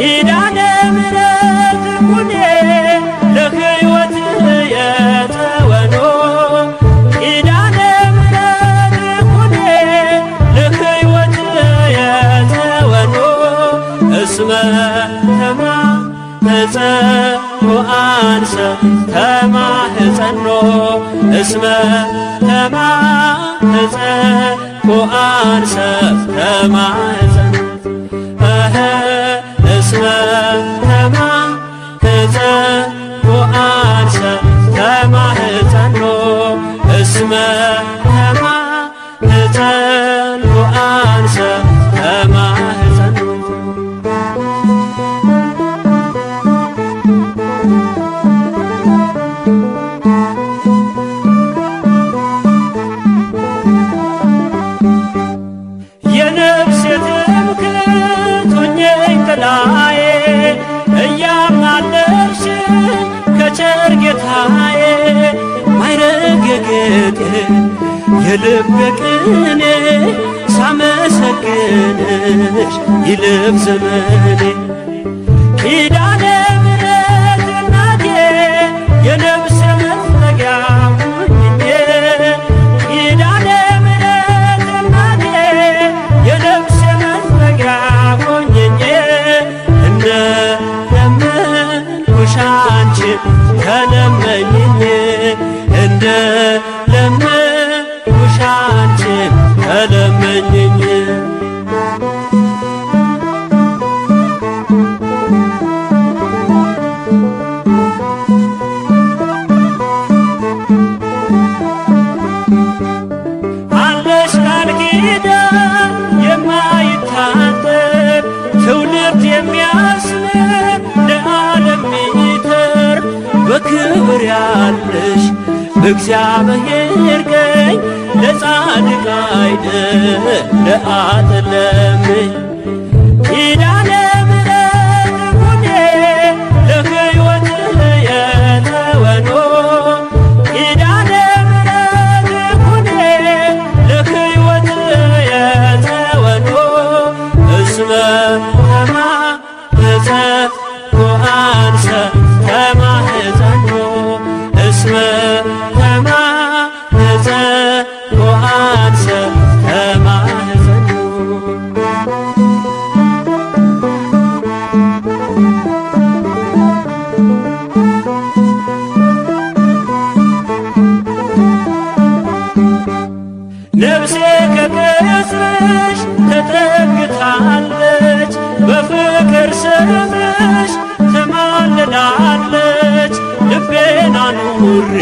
ኪዳነ ምሕረት ኩኔ ለሕይወት የተወኖ ኪዳነ ምሕረት ኩኔ ለሕይወት የተወኖ እስመ ተማህፀኖ አንሰ ተማህፀኖ እስመ ተማህፀኖ አንሰ ተማህፀኖ እስመ ተማህፀኖ አንሰ ተማህፀኖ እስመ ተማህፀኖ አንሰ ተማህፀኖ የነፍሴ ትምክህት ሁኚኝ ጥላዬ እያማለድሽኝ ከቸር ጌታዬ ማዕረገ ጌጤ የልቤ ቅኔ ሳመሰግንሽ ይለፍ ዘመኔ ኪዳነ ምሕረት እናቴ የነፍሴ መጠጊያ ሁኚኝ ኪዳነ ምሕረት እናቴ የነፍሴ መጠጊያ ሁኚኝ እንደለመንኩሽ አንቺን ተለመኚኝ እንደለመንኩሽ አንቺን ተለመኚኝ አለሽ ቃል ኪዳን የማይታጠር ትውልድ የሚያስምር ለዓለም ሚተርፍ በክብር ያለሽ በእግዚአብሔር ቀኝ ለጻድቅ አይደል ለአጥለምኝ ኪዳነ ምሕረት ኩኔ ለሕይወት የተወኖ ኪዳነ ምሕረት ኩኔ ለሕይወት የተወኖ እስመ ተማህፀኖ አንሰ ተማህፀኖ እስመ ተማህፀኖ አንሰ ተማህፀኖ ነፍሴ ከቅጽርሽ ተጠግታለች በፍቅር ስምሽ ትማልዳለች ልቤን አኑሬ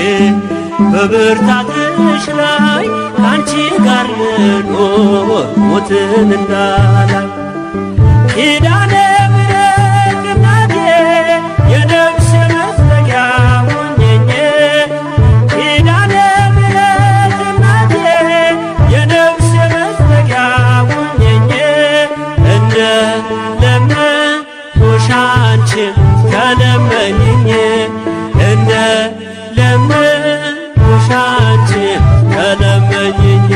በብርታትሽ ላይ ካንቺ ጋር ልኖር ሞትን እንዳላይ ኪዳነ ምሕረት እናቴ የነፍሴ መጠጊያ ሁኚኝ ኪዳነ ምሕረት እናቴ የነፍሴ መጠጊያ ሁኚኝ እንደለመንኩሽ አንቺን ተለመኚኝ እንደለመንኩሽ አንቺን ተለመኚኝ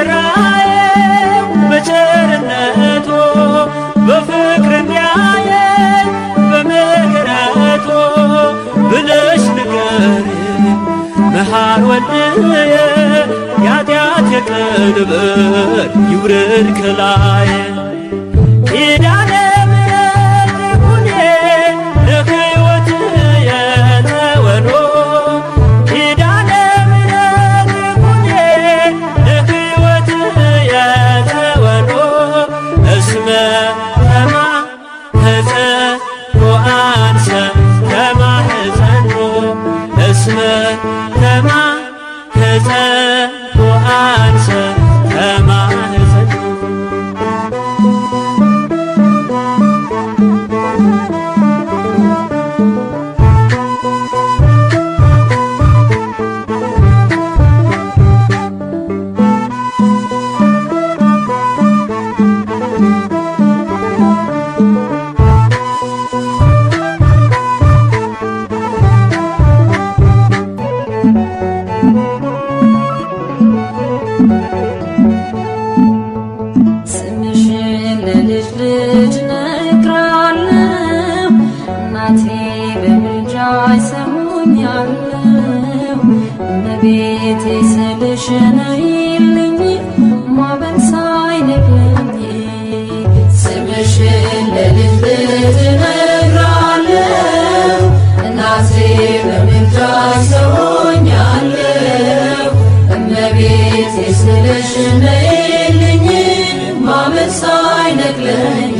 በርኅራኄው በቸርነቱ በፍቅር እንዲያየኝ በምሕረቱ ብለሽ ንገሪኝ መሐር ወልድየ የኃጢአቴ ቀንበር ይውረድ ከላዬ ኪዳነ ምሕረት ኩኔ ለሕይወት የተወኖ ኪዳነ ምሕረት ኩኔ ለሕይወት የተወኖ እስመ ተማህፀኖ አንሰ ተማህፀኖ እስመ ተማህፀኖ አንሰ ተማህፀኖ በምልጃሽ ሰሙኛለሁ። እመቤቴ ስልሽ ነይልኝ ማዕበል ሳይነቅለኝ ስምሽን ለልብ እነግራለሁ። እናቴ በምልጃሽ ሰሙኛለሁ። እመቤቴ ስልሽ ነይልኝ ማዕበል ሳይነቅለኝ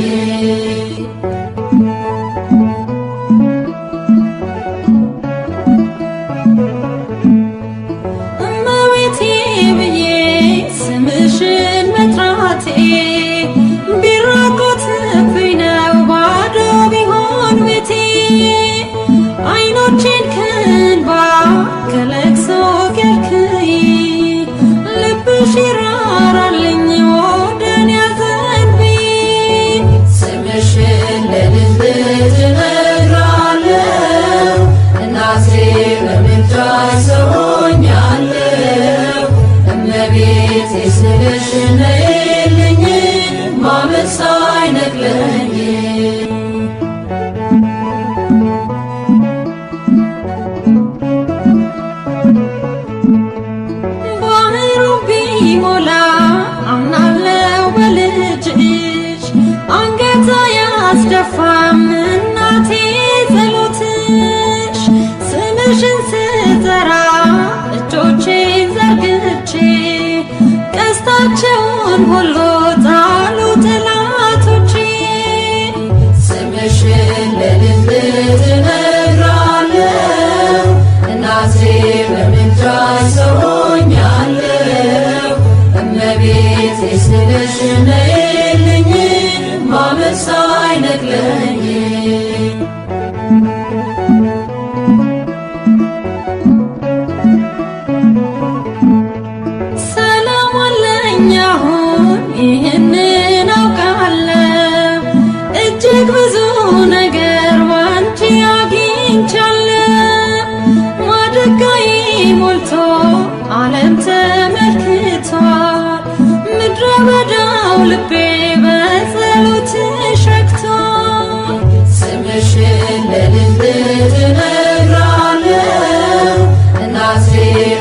ስልሽ ነይልኝ ማዕበል ሳይነቅለኝ ባህሩ ቢሞላ አምናለው በልጅሽ አንገት አያስደፋም እናቴ ጸሎትሽ ስምሽን ስጠራ እጆቼን ዘርግቼ ቀስታቸውን ሁሉ ጣሉ ጠላቶቼ። ስምሽን ለልብ እነግራለሁ። እናቴ በምልጃሽ ሰሙኛለሁ። እመቤቴ ስልሽ ነይልኝ ማዕበል ሳይነቅለኝ ይህንን አውቃለሁ እጅግ ብዙ ነገር ባንቺ አግኝቻለሁ። ማደጋዬ ሞልቶ ዓለም ተመልክቷል። ምድረ በዳው ልቤ በጸሎትሽ ረክቷል። ስምሽን ለልብ እነግራለሁ። እናቴ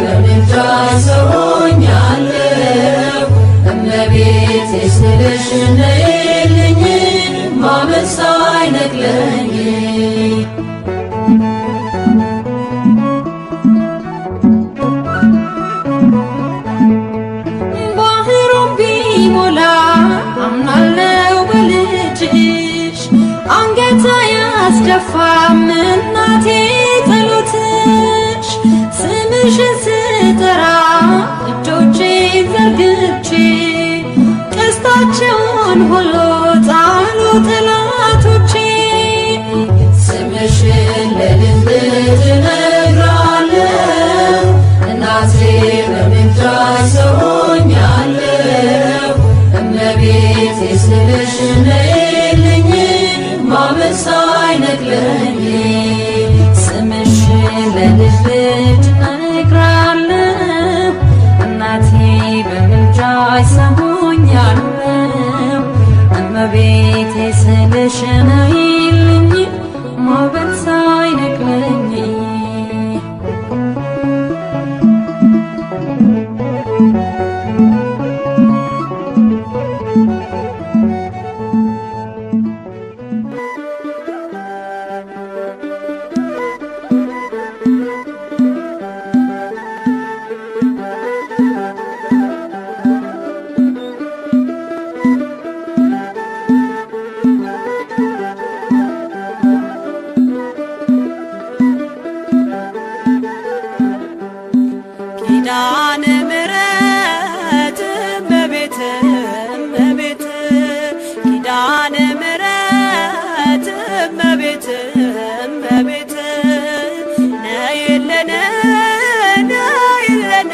በምልጃሽ ሰሙኛለሁ። እመቤቴ ስልሽ ነይልኝ ማዕበል ሳይነቅለኝ ባህሩን ቢሞላ አምናለው በልጅሽ አንገት አያስደፋም እናቴ ጸሎትሽ ስምሽን ስጠራ እጆቼን ዘርግቼ ቀስታቸውን ሁሉ ጣሉ ጠላቶቼ። ስምሽን ለልብ እነግራለሁ። እናቴ በምልጃሽ ሰሙኛለሁ። እመቤቴ ስልሽ ነይልኝ ማዕበል ሳይነቅለኝ ስምሽን ለልብ እነግራለሁ። እናቴ በምልጃሽ ሰሙኛለሁ። እመቤቴ ስልሽ ነይልኝ ማዕበል ሳይነቅለኝ ኪዳነ ምሕረት እመቤት እመቤት ኪዳነ ምሕረት እመቤት እመቤት ነይልን ነይልን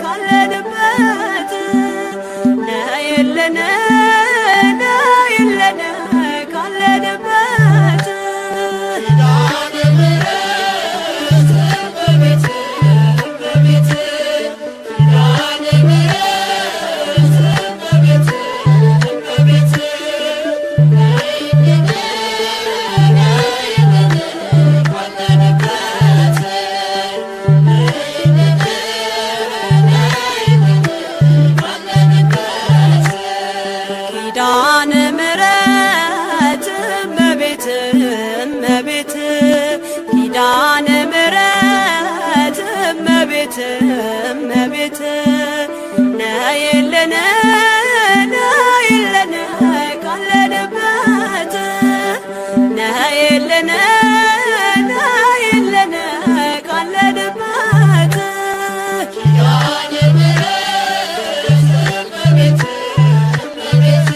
ካለንበት ነይልን ነይልን ካለንበት ኪዳነ ምሕረት እመቤት Thank you. እመቤት እመቤት ነይልን ነይልን ካለንበት ነይልን ነይልን ካለንበት ኪዳነ ምሕረት እመቤት እመቤት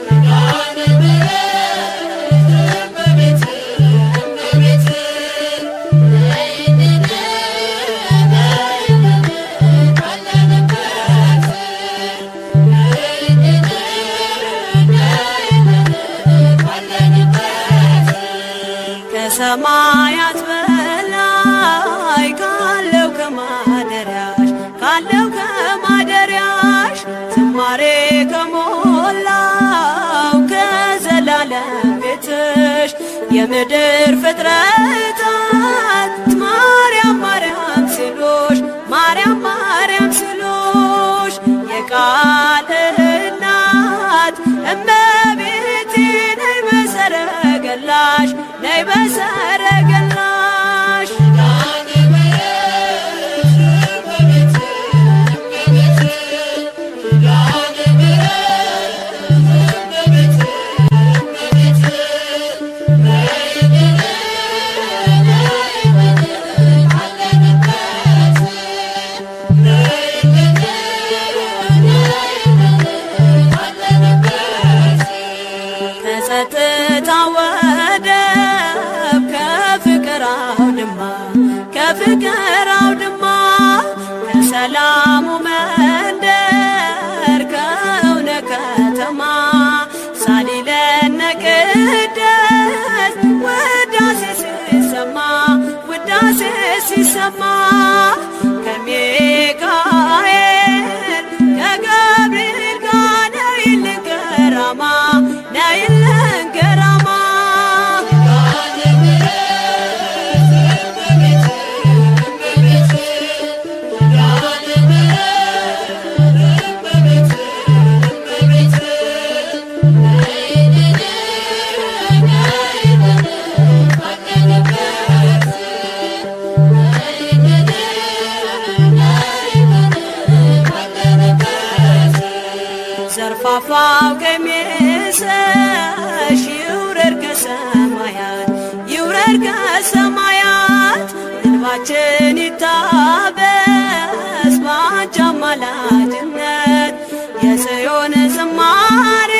ኪዳነ ምሕረት እመቤት እመቤት ነይልን ነይልን ካለንበት ነይልን ነይልን ካለንበት ከሰማያት በላይ ካለው ከማደሪያሽ ዝማሬ ከሞላው ከዘላለም ቤትሽ የምድር ፍጥረታት ማርያም ማርያም ሲሉሽ ማርያም ማርያም ሲሉሽ የቃል እናት እመቤቴ ነይ በሰረገላሽ ነይ በሰረገላሽ ከጸጥታ ወደብ ከፍቅር አውድማ ከሰላሙ መንደር ከእውነ ከተማ ሳሊለነ ቅደስ ውዳሴ ሲሰማ ከሚካኤል ከገብርኤል ጋር ነይልን ገራማ ነይልን ገራማ ዘርፋፋው ቀሚስሽ ይውረድ ከሰማያት እንባችን ይታበስ ባንቺ አማላጅነት የጽዮን ዝማሬ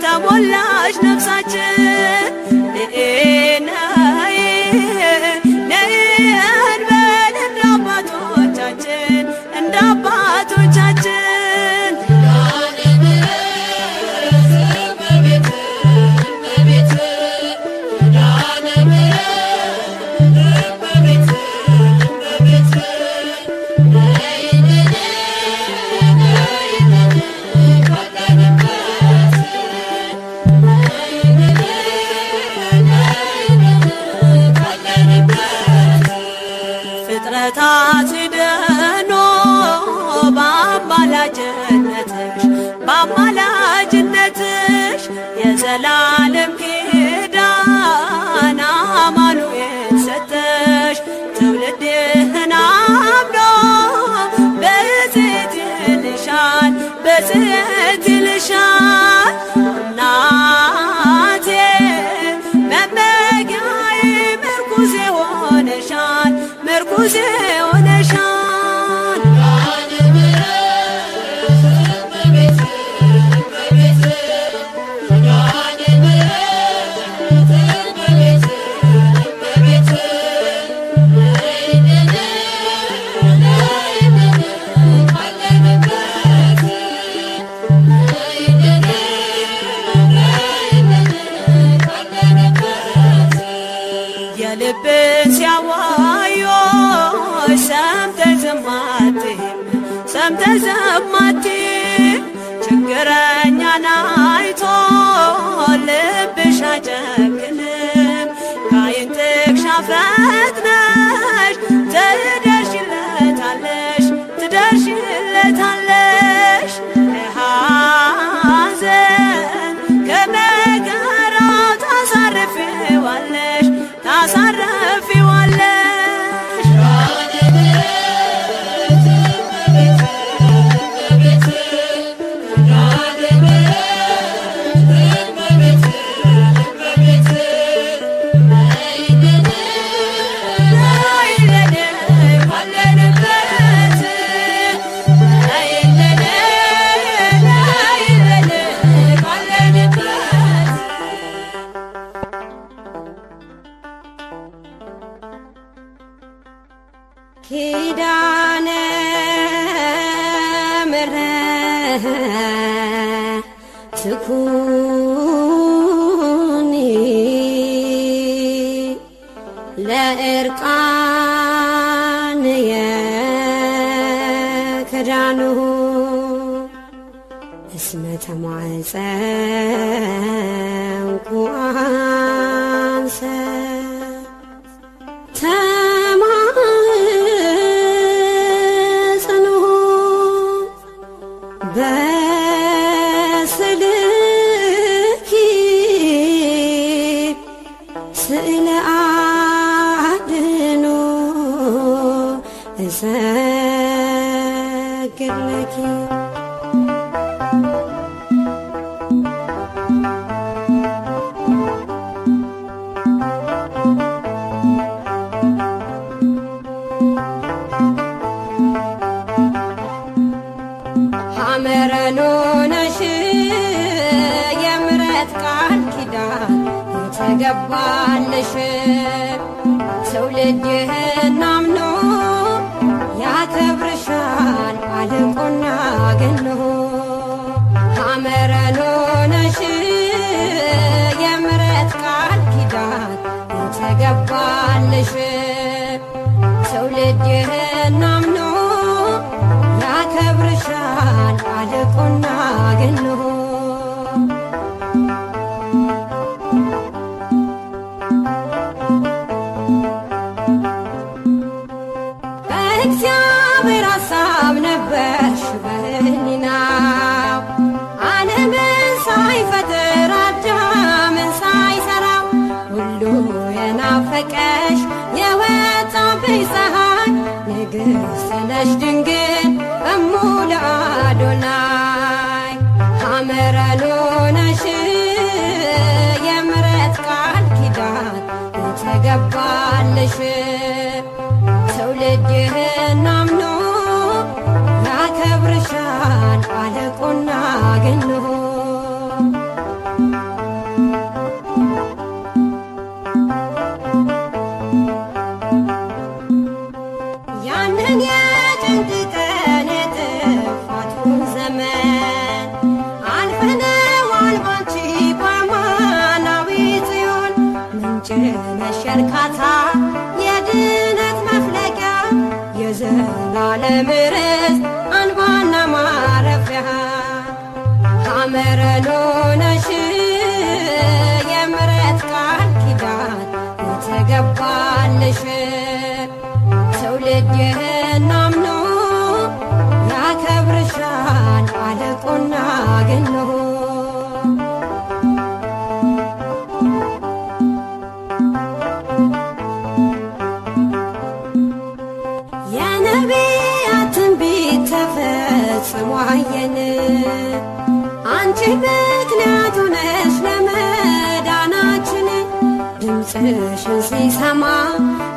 ተሞላሽ ነፍሳችን ነይ እንበል እንደ አባቶቻችን ፍጥረታት ሲደኖ በአማላጅነትሽ የዘላለም ኪዳን አማኑኤል ሰጠሽ ትውልድህን አምኖ በጽት ይልሻል እናቴ መመጊያዬ ምርኩዜ ሆነሻል የልብን ሲያዋዮሽ ሰምተሽ ዝም አትይም ችግረኛን አይቶ ልብሽ አይጨክንም ከዓይን ጥቅሻ ፈጥነሽ ትደርሽለታለሽ ከሐዘን ከመከራው ታሳርፊዋለሽ ኪዳነ ምሕረት ትኩኒ ለዕርቃንየ ክዳኑ እስመ ተማፀንኩ አንሰ ተማጽኖ በስልኪ ስእለ አድኖ እሰግድ ለኪ ሐመረኖ ነሽ የምሕረት ቃል ኪዳን የተገባልሽ ትውልድህን አምኖ ያከብርሻል አልቆና ገኖ ሐመረኖ ነሽ የምሕረት ቃል ኪዳን የተገባልሽ ትውልድህን አምኖ ያከብርሻል አልቆና ገኖ በእግዚአብሔር ሐሳብ ነበርሽ በሕሊናው ዓለምን ሳይፈጥር አዳምን ሳይሠራው ሁሉ የናፈቀሽ የወጣብሽ ፀሐይ ንግሥት ነሽ ድንግል እሙ ለአዶናይ ሐመረኖ ነሽ የምሕረት ቃል ኪዳን የተገባልሽ ትውልድህን አምኖ ያከብርሻል አልቆና ገኖ ያንን የጭንቅ ቀን የጥፋቱን ዘመን አልፈነዋል ባንቺ በአማናዊ ጽዮን ምንጭ ነሽ የእርካታ የድነት መፍለቂያ የዘላለም ርስት አንባና ማረፊያ ሐመረኖ ነሽ የምሕረት ቃል ኪዳን የተገባልሽ ትውልድህን አምኖ ያከብርሻል አልቆና ገኖ የነቢያት ትንቢት ተፈጽሞ አየን አንቺ ምክንያቱ ነሽ ለመዳናችን ድምፅሽን ሲሰማ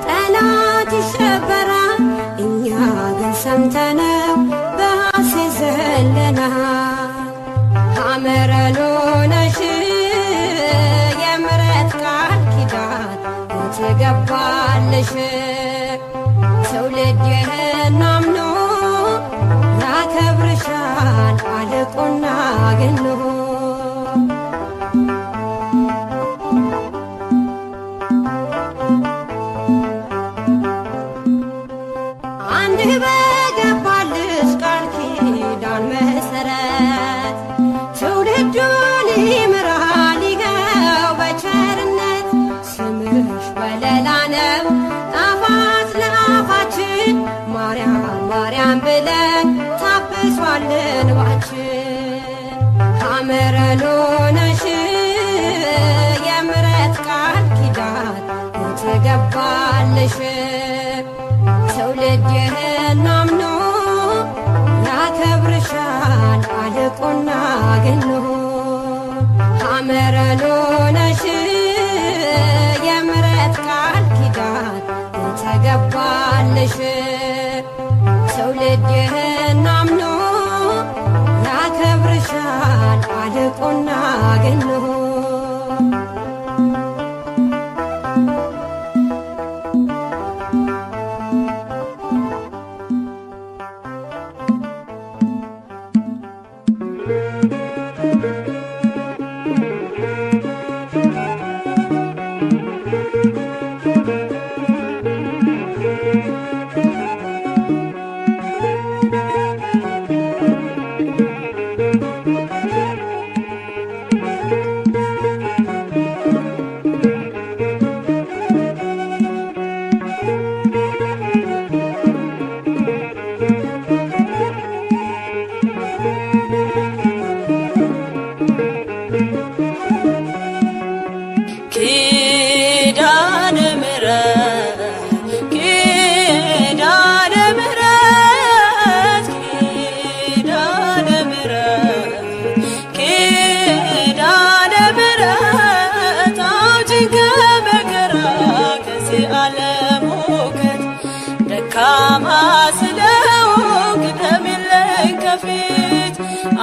ጠላት ይሸበራል እኛ ግን ሰምተነው በሐሴት ዘለናል ሐመረኖ ነሽ የምሕረት ቃል ኪዳን የተገባልሽ ትውልድህን አምኖ ያከብርሻል አልቆና ገኖ አንድ በገባልሽ ቃል ኪዳን መሰረት ትውልዱን ይምራል ይኸው በቸርነት ስምሽ ወለላ ነው ጣፋጭ ለአፋችን ማርያም ማርያም ብለን ታብሷል እንባችን ሐመረኖ ነሽ የምሕረት ቃል ኪዳን የተገባልሽ ትውልድህን አምኖ ያከብርሻል አልቆና ገኖ ሐመረኖ ነሽ የምሕረት ቃል ኪዳን የተገባልሽ ትውልድህን አምኖ ያከብርሻል አልቆና ገኖ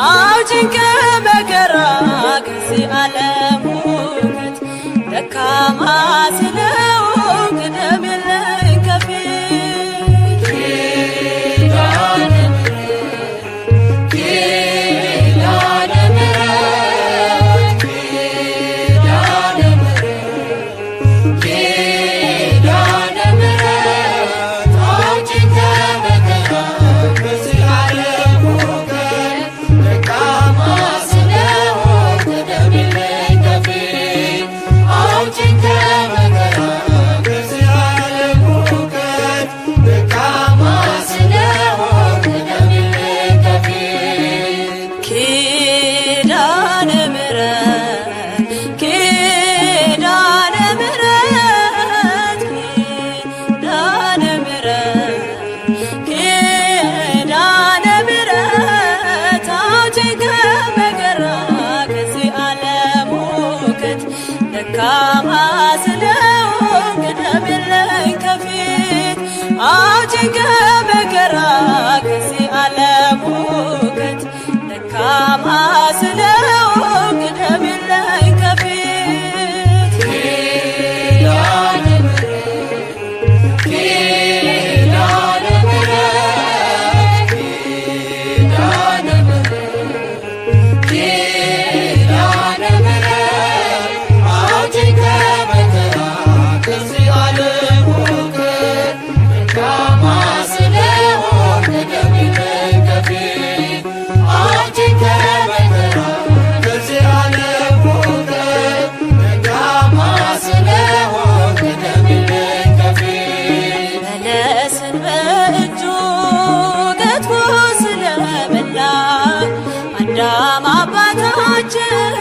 አውጪኝ ከመከራ ከዚህ ዓለም ሁከት ደካማ ስለሆንኩ ቅደምልኝ ከፊት ኪዳነ ምሕረት ኪዳነ ምሕረት ኪዳነ ምሕረት ኪዳነ ምሕረት አውጪኝ ከመከራ ከዚህ ዓለም ሁከት ደካማ ስለሆንኩ ቅደምልኝ ከፊት አውጪኝ ከመከራ ከዚህ ዓለም ሁከት ደካማ ስለሆንኩ ቅደምልኝ ከፊት ኪዳነ ምሕረት ኪዳነ ምሕረት ኪዳነ ምሕረት ኪዳነ ምሕረት አውጪኝ ከመከራ ከዚህ ዓለም ሁከት ደካማ ስለሆንኩ ቅደምልኝ ከፊት አውጪኝ ከመከራ ከዚህ ዓለም ሁከት ደካማ ስለሆንኩ ቅደምልኝ ከፊት ኪዳነ ምሕረት ኪዳነ ምሕረት ኪዳነ ምሕረት ኪዳነ ምሕረት አውጪኝ ከመከራ ከዚህ ዓለም ሁከት ደካማ ስለሆንኩ ቅደምልኝ ከፊት አውጪኝ ከመከራ ከዚህ ዓለም ሁከት ደካማ ስለሆንኩ ቅደምልኝ ከፊት በለስን በእጁ ገጥፎ ስለበላ አዳም አባታችን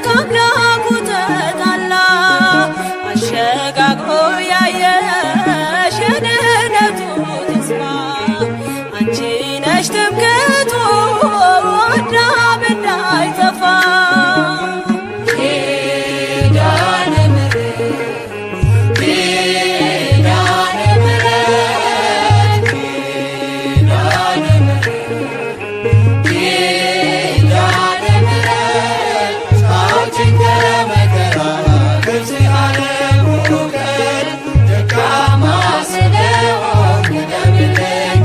ከአምላኩ ተጣላ አሸጋግሮ ያየሽ የድኅነቱ ተስፋ አንቺ ነሽ ትምክህቱ አዳም እንዳይጠፋ ኪዳነ ምሕረት ኪዳነ ምሕረት ኪዳነ ምሕረት ኪዳነ ምሕረት አውጪኝ ከመከራ ከዚህ ዓለም ሁከት ደካማ ስለሆንኩ ቅደምልኝ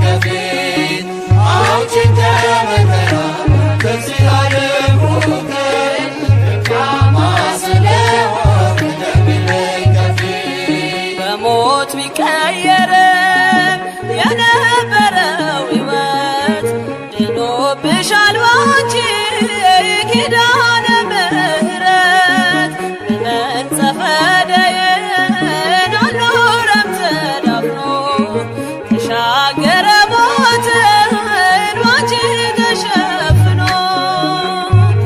ከፊት አውጪኝ ከመከራ ከዚህ ዓለም ሁከት ደካማ ስለሆንኩ ቅደምልኝ ከፊት በሞት ቢቀየርም የነበረው ሕይወት ድኖብሻል ባንቺ ኪዳነ ምሕረት በመንጸፈ ደይን አልኖረም ተዳፍኖ ተሻገረ ሞትን ባንቺ ተሸፍኖ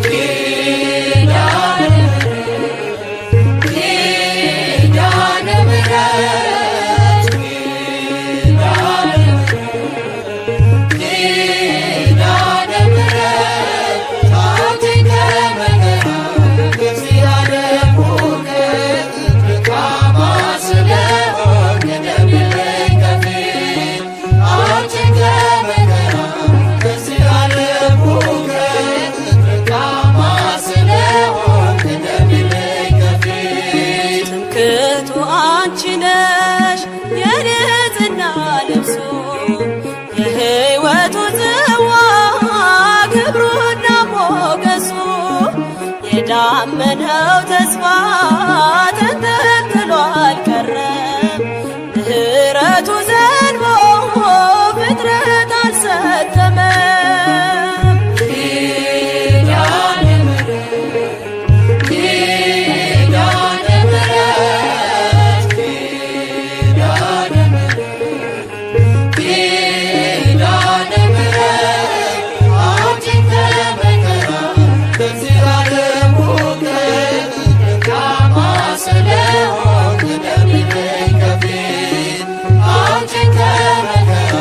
ኪዳነ ምሕረት ኪዳነ ምሕረት ኪዳነ ምሕረት ኪዳነ ምሕረት አውጪኝ ከመከራ ከዚህ ዓለም ሁከት ደካማ ስለሆንኩ ቅደምልኝ ከፊት አውጪኝ ከመከራ ከዚህ ዓለም ሁከት ደካማ ስለሆንኩ ቅደምልኝ ከፊት ትምክህቱ አንቺ ነሽ የንጽሕና ልብሱ የሕይወቱ ጽዋ ክብሩና ሞገሱ የዳመነው ተስፋ ተንጠልጥሎ አልቀረም ምሕረቱ ዘንቦ ፍጥረት አልሰጠመም ኪዳነ ምሕረት ኪዳነ ምሕረት ኪዳነ ምሕረት ኪዳነ ምሕረት አውጪኝ ከመከራ ከዚህ ዓለም ሁከት ደካማ ስለሆንኩ ቅደምልኝ ከፊት አውጪኝ ከመከራ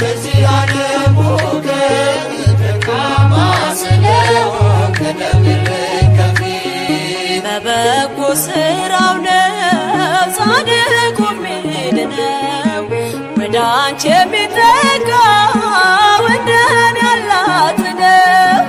ከዚህ ዓለም ሁከት ደካማ ስለሆንኩ ቅደምልኝ ከፊት በበጎ ስራው ነው ጻድቁ የሚድነው ወደ አንቺ የሚጠጋ ወደን ያላት ነው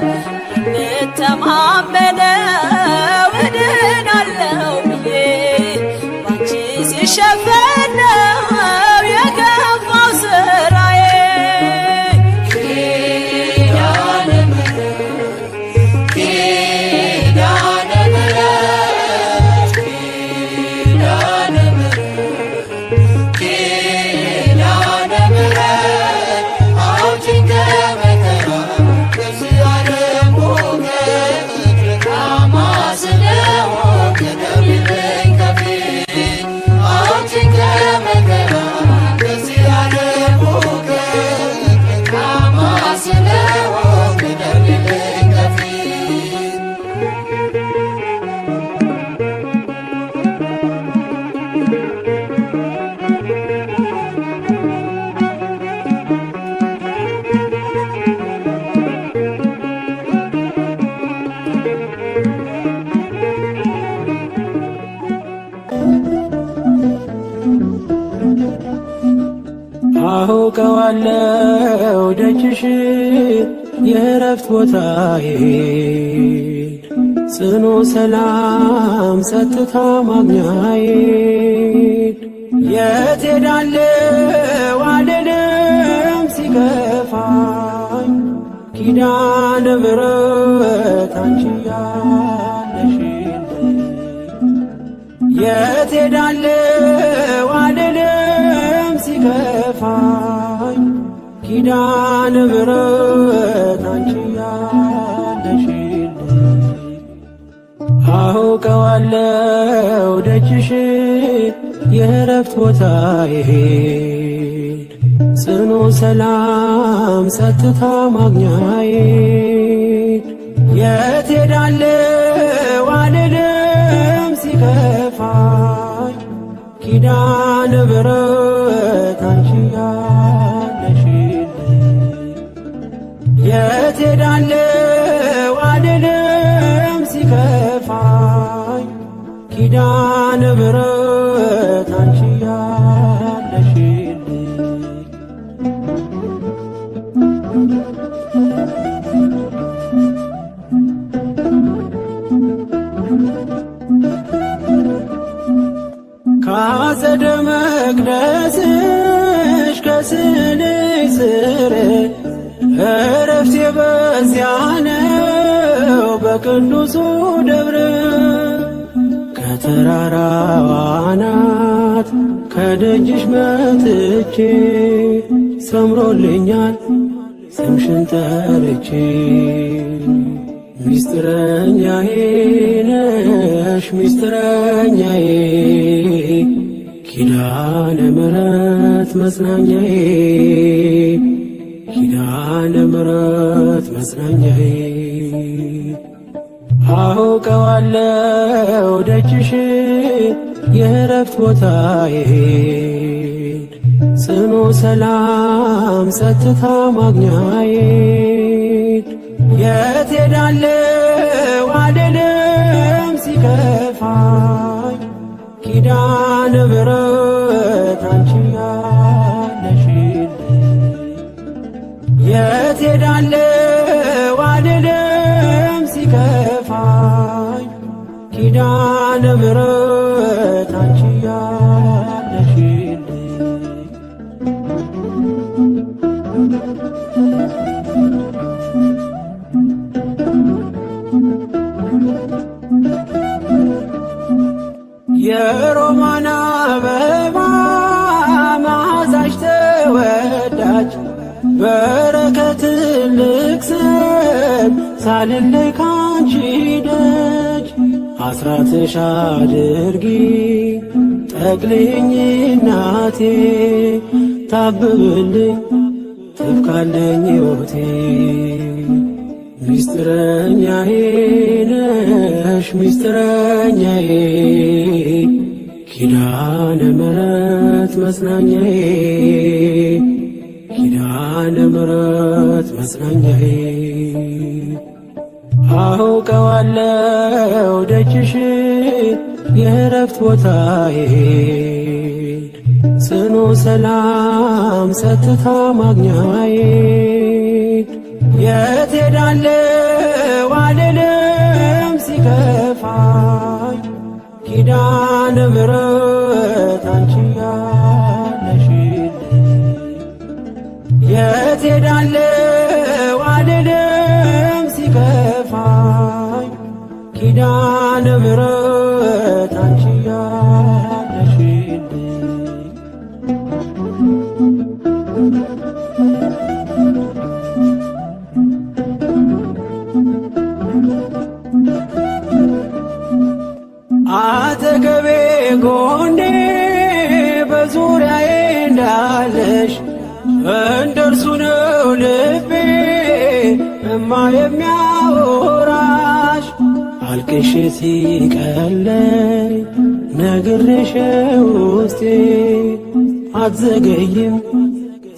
አውቀዋለው ደጅሽ የእረፍት ቦታዬ ጽኑ ሰላም ጸጥታ ማግኛዬ የት ሄዳለሁ አልልም ሲከፋኝ ኪዳነ ምሕረት አንቺ ያለሽልኝ የት ሄዳለሁ አልልም ሲከፋኝ ኪዳነ ምሕረት አንቺ ያለሽልኝ አውቀዋለው ደጅሽ የእረፍት ቦታዬ ጽኑ ሰላም ጸጥታ ማግኛዬ የት ሄዳለሁ አልልም ሲከፋኝ ኪዳነ ምሕረት አንቺ ያለሽልኝ የት ሄዳለሁ አልልም ሲከፋኝ ኪዳነ ምሕረት አንቺ ያለሽልኝ ከአጸደ መቅደስሽ ከስንሽ ስር እረፍቴ በዚያ ነው በቅዱሱ ደብረ ከተራራው አናት ከደጅሽ መጥቼ ሰምሮልኛል ስምሽን ጠርቼ ሚስጥረኛዬ ነሽ ሚስጥረኛዬ ኪዳነ ምሕረት መጽናኛዬ ኪዳነ ምሕረት መጽናኛዬ አውቀዋለው ደጅሽ የእረፍት ቦታዬ ጽኑ ሰላም ጸጥታ ማግኛዬ የት ሄዳለሁ አልልም ሲከፋኝ ኪዳነ ምሕረት አንቺ ያለሽልኝ የት ሄዳለሁ አልልም ሲከፋኝ ኪዳነ ምሕረት አንቺ ያለሽልኝ የሮማን አበባ መዓዛሽ ተወዳጅ በረከት ልቅሰም ሳልለይ ካንቺ ደጅ አስራትሽ አድርጊ ጠቅልኝ እናቴ ታብብልኝ ትብካለኝ ሕይወቴ ሚስጥረኛዬ ነሽ ሚስጥረኛዬ ኪዳነ ምሕረት መጽናኛዬ ኪዳነ ምሕረት መጽናኛዬ አውቀዋለው ደጅሽ የእረፍት ቦታዬ ጽኑ ሰላም ጸጥታ ማግኛዬ የት ሄዳለሁ አልልም ሲከፋኝ ኪዳነ ምሕረት አንቺ ያለሽልኝ የት ሄዳለሁ አልልም ሲከፋኝ ኪዳነ ምሕረት አንቺ ያለሽልኝ አጠገቤ ጎኔ በዙሪያዬ እንዳለሽ እንደርሱ ነው ልቤ እማ የሚያወራሽ አልቅሼ ሲቀለኝ ነግሬሽ ውስጤ አትዘገይም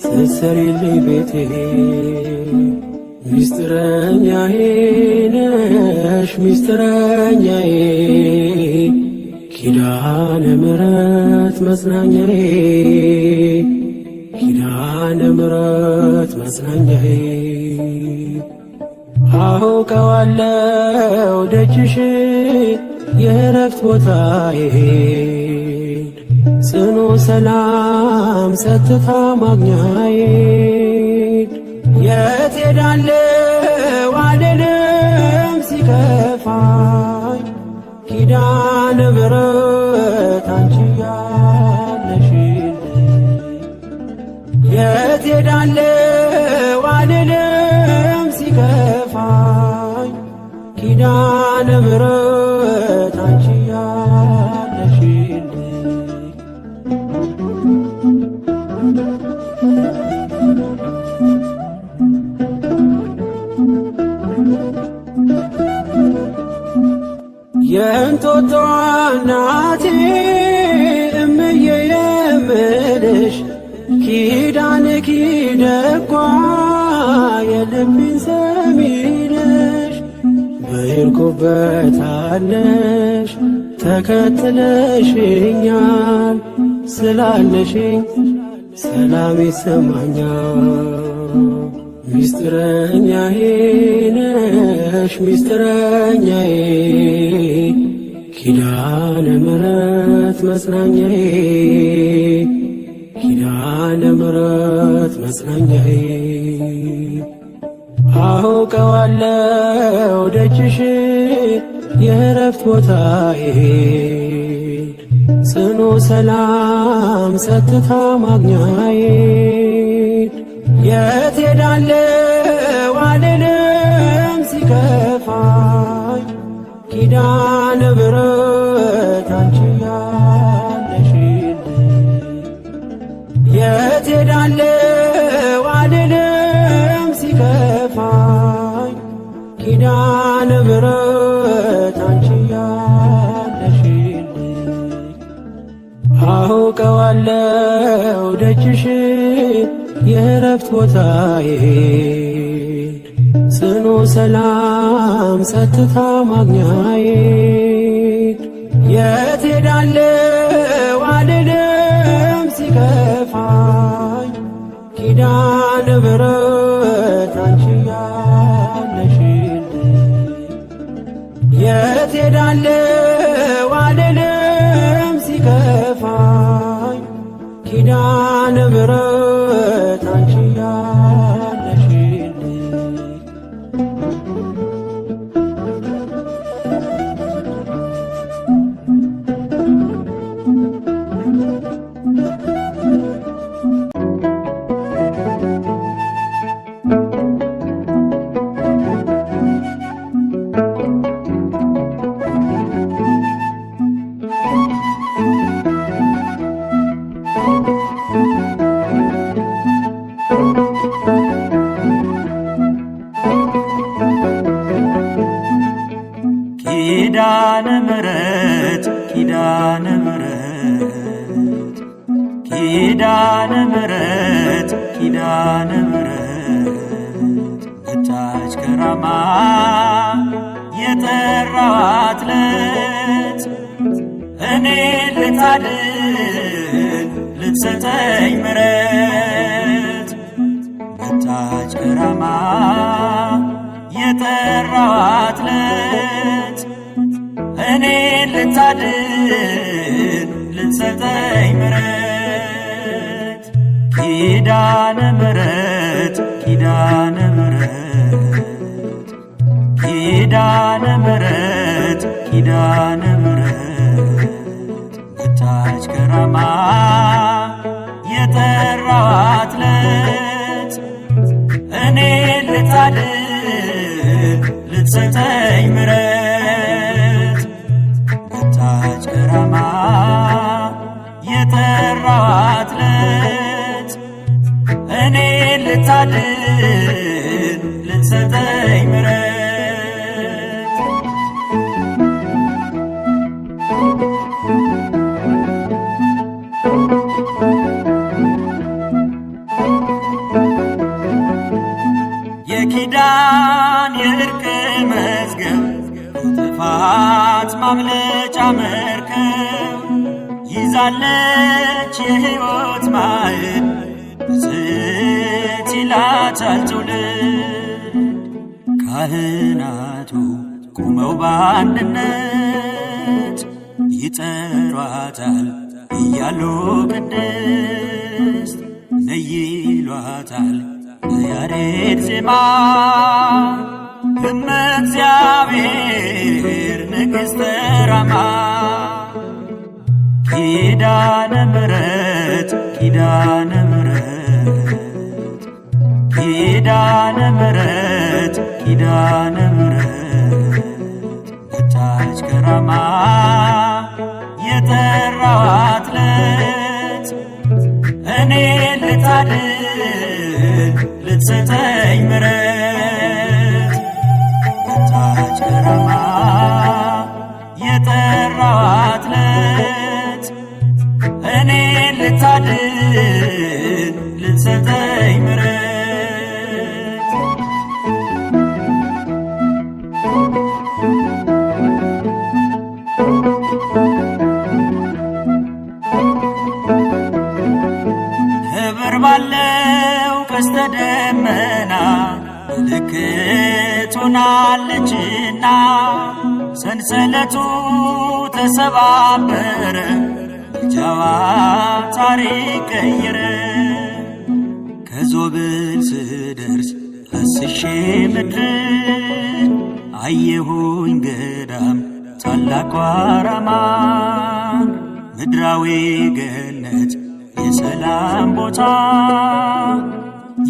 ስትሰሪልኝ ቤቴ ሚስጥረኛዬ ነሽ ሚስጥረኛዬ ኪዳነ ምሕረት መጽናኛዬ ኪዳነ ኪዳነ ምሕረት መጽናኛዬ አውቀዋለሁ ደጅሽ የእረፍት ቦታዬን ጽኑ ሰላም ጸጥታ ማግኛዬን የት ሄዳለሁ አልልም ሲከፋኝ ኪዳነ ምሕረት አንቺ ያለሽልኝ የት ሄዳለሁ አልልም ሲከፋኝ ኪዳነ ምሕረት አንቺ ያለሽልኝ የእንጦጦ እናቴ እምዬ የምልሽ ኪዳንኪ ደጓ የልቤን ሰሚ ነሽ በሄድኩበት አለሽ ተከትለሽኛል ስላለሽኝ ሰላም ይሰማኛል ሚስጥረኛዬ ነሽ ሚስጥረኛዬ ኪዳነ ምሕረት መጽናኛዬ ኪዳነ ምሕረት መጽናኛዬ አውቀዋለሁ ደጅሽ የእረፍት ቦታዬን ጽኑ ሰላም ጸጥታ ማግኛዬን የት ሄዳለሁ አልልም ሲከፋኝ ኪዳነ ምሕረት አንቺ ያለሽልኝ የት ሄዳለሁ አልልም ሲከፋኝ ኪዳነ ምሕረት አንቺ ያለሽልኝ አውቀዋለሁ ደጅሽ የእረፍት ቦታዬን ጽኑ ሰላም ጸጥታ ማግኛዬን የት ሄዳለሁ አልልም ሲከፋኝ ኪዳነ ምሕረት አንቺ ያለሽልኝ የት ሄዳለሁ አልልም ሲከፋኝ ኪዳነ ምሕረት አንቺ ያለሽልኝ ኪዳነ ምሕረት ኪዳነ ምሕረት ኪዳነ ምሕረት ኪዳነ ምሕረት መጣች ከራማ የጠራኋት ዕለት እኔን ልታድን ልትሰጠኝ ምሕረት መጣች ከራማ የጠራኋት ዕለት እኔን ልታድን ልትሰጠኝ ምሕረት ኪዳነ ምሕረት ኪዳነ ምሕረት ኪዳነ ምሕረት ኪዳነ ምሕረት መጣች ከራማ የጠራኋት ዕለት እኔን ልታድን ልትሰጠኝ ምሕረት መጣች ከራማ የጠራኋት ዕለት እኔን ልታድን ልትሰጠኝ ምሕረት የኪዳን የእርቅ መዝገብ ጥፋት ማምለጫ መርከብ ይዛለች የሕይወት ማዕድ ብፅዕት ይላታል ትውልድ። ካህናቱ ቆመው በአንድነት ይጠሯታል እያሉ ቅድስት ነይ ይሏታል በያሬድ ዜማ። እመ እግዚአብሔር ንግሥተ ራማ ኪዳነ ምሕረት ኪዳነ ምሕረት ኪዳነ ምሕረት ኪዳነ ምሕረት መጣች ከራማ የጠራኋት ዕለት እኔ ልታድን ልትሰጠኝ ምሕረት መጣች ከራማ የጠራኋት ዕለት እኔ ልታድን ልትሰጠኝ ምሕረት። ክብር ባለው ቀስተ ደመና ምልክት ሆናለችና ሰንሰለቱ ተሰባበረ ምልጃዋ ታሪክ ቀየረ። ከዞብል ስደርስ አስሼ ምድርን አየሁኝ ገዳም ታላቋ ራማን ምድራዊ ገነት የሰላም ቦታ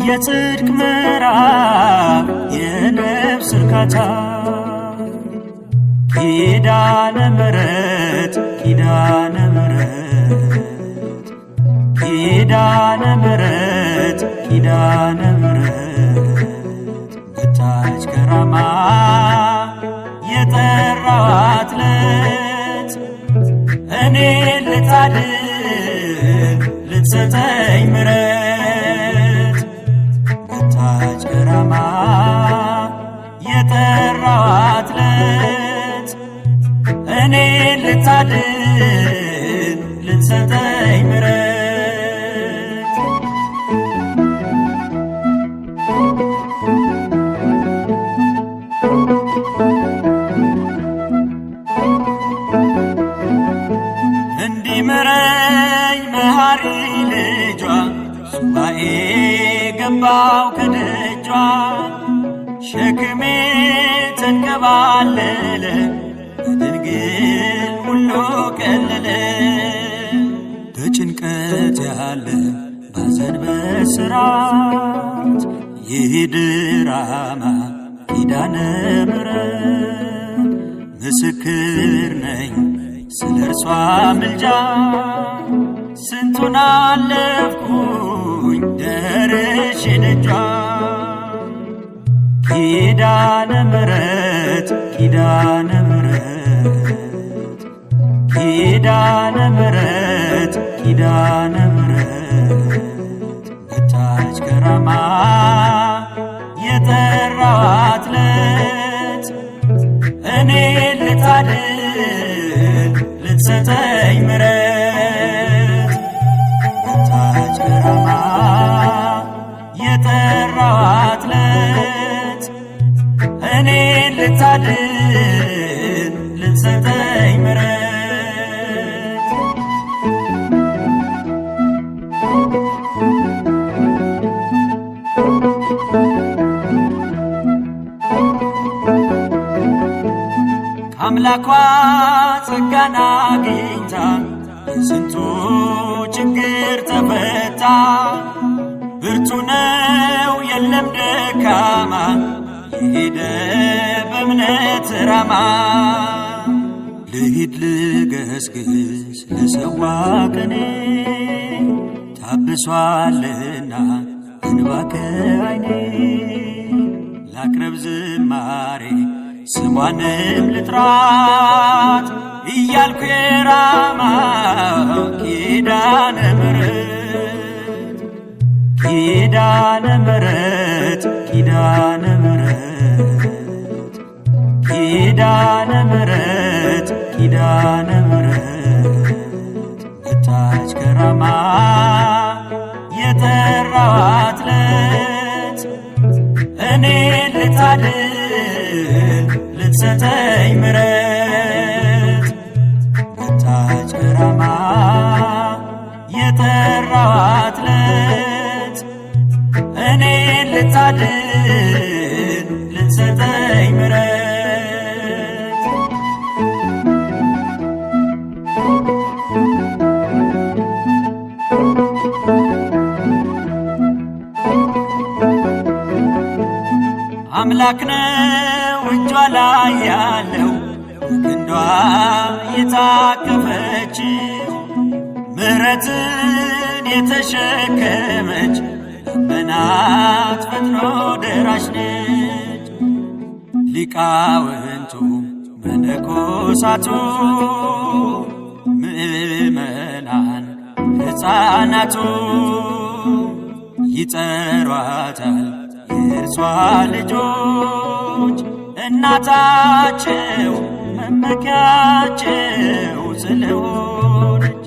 የጽድቅ ምዕራፍ የነፍስ እርካታ ኪዳነ ምሕረት ኪዳነ ምሕረት ኪዳነ ምሕረት ኪዳነ ምሕረት መጣች ከራማ የጠራኋት ዕለት እኔ ልታድን ልትሰጠኝ ምሕረት መጣች ከራማ የጠራኋት ዕለት እኔ ልታድን ልትሰጠኝ ምሕረት። እንዲምረኝ መሐሪ ልጇ ሱባኤ ገባው ከደጇ ሸክሜ ተንከባለለ በድንግል ሁሉ ቀለለ። በጭንቀት ያለ ባዘን በስራት ይሂድ ራማ ኪዳነ ምሕረት ምስክር ነኝ ስለ እርሷ ምልጃ ስንቱን አለፍኩኝ ደርሼ ደጇ ኪዳነ ምሕረት ኪዳነ ምሕረት ኪዳነ ምሕረት ኪዳነ ምሕረት መጣች ከራማ የጠራኋት ዕለት እኔ ልታድን ልትሰጠኝ ምሕረት መጣች ከራማ የጠራኋት ዕለት እኔ ልታድን ልትሰጠኝ ምሕረት። ከአምላኳ ጸጋን አግኝታ የስንቱ ችግር ተፈታ። ብርቱ ነው የለም ደካማ የሄደ በእምነት ራማ። ልሂድ ልገስግስ ለሰዋ ቀኔ ታብሷልና እንባ ከዓይኔ ላቅርብ ዝማሬ ስሟንም ልጥራት እያልኩ የራማ ኪዳነ ምሕረት ኪዳነ ምሕረት ኪዳነ ምሕረት ኪዳነ ምሕረት ኪዳነ ምሕረት መጣች ከራማ የጠራ የጠራኋት ለት እኔ ልታድን ልትሰጠኝ ምሕረት መጣች ከራማ የጠራኋት ለት እኔ ልታድን ልትሰጠኝ ምሕረት አምላክ ነው እጇ ላይ ያለው ክንዷ የታቀፈች ምሕረትን የተሸከመች በናት ፈጥኖ ደራሽ ነች። ሊቃውንቱ መነኮሳቱ ምእመናን ሕፃናቱ ይጠሯታል የእርሷ ልጆች እናታቸው መመኪያቸው ስለሆነች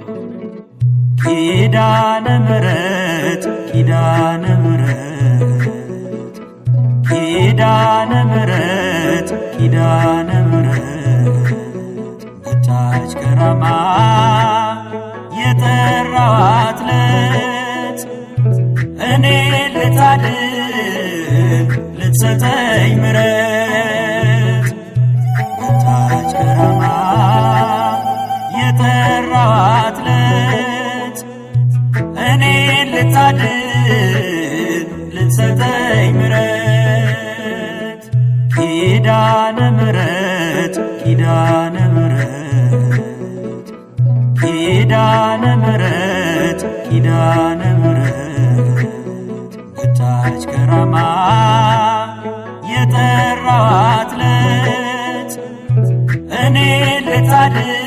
ኪዳነ ምሕረት ኪዳነ ምሕረት ኪዳነ ምሕረት ኪዳነ ምሕረት መጣች ከራማ የጠራኋት ለት እኔ ልታድን ልትሰጠኝ ምሕረት መጣች ከራማ የጠራኋት ለት እኔ ልታድን ልትሰጠኝ ምሕረት ኪዳነ ምሕረት ኪዳነ ምሕረት ኪዳነ ምሕረት ኪዳነ ምሕረት መጣች ከራማ የጠራኋት ለት እኔ ልታድን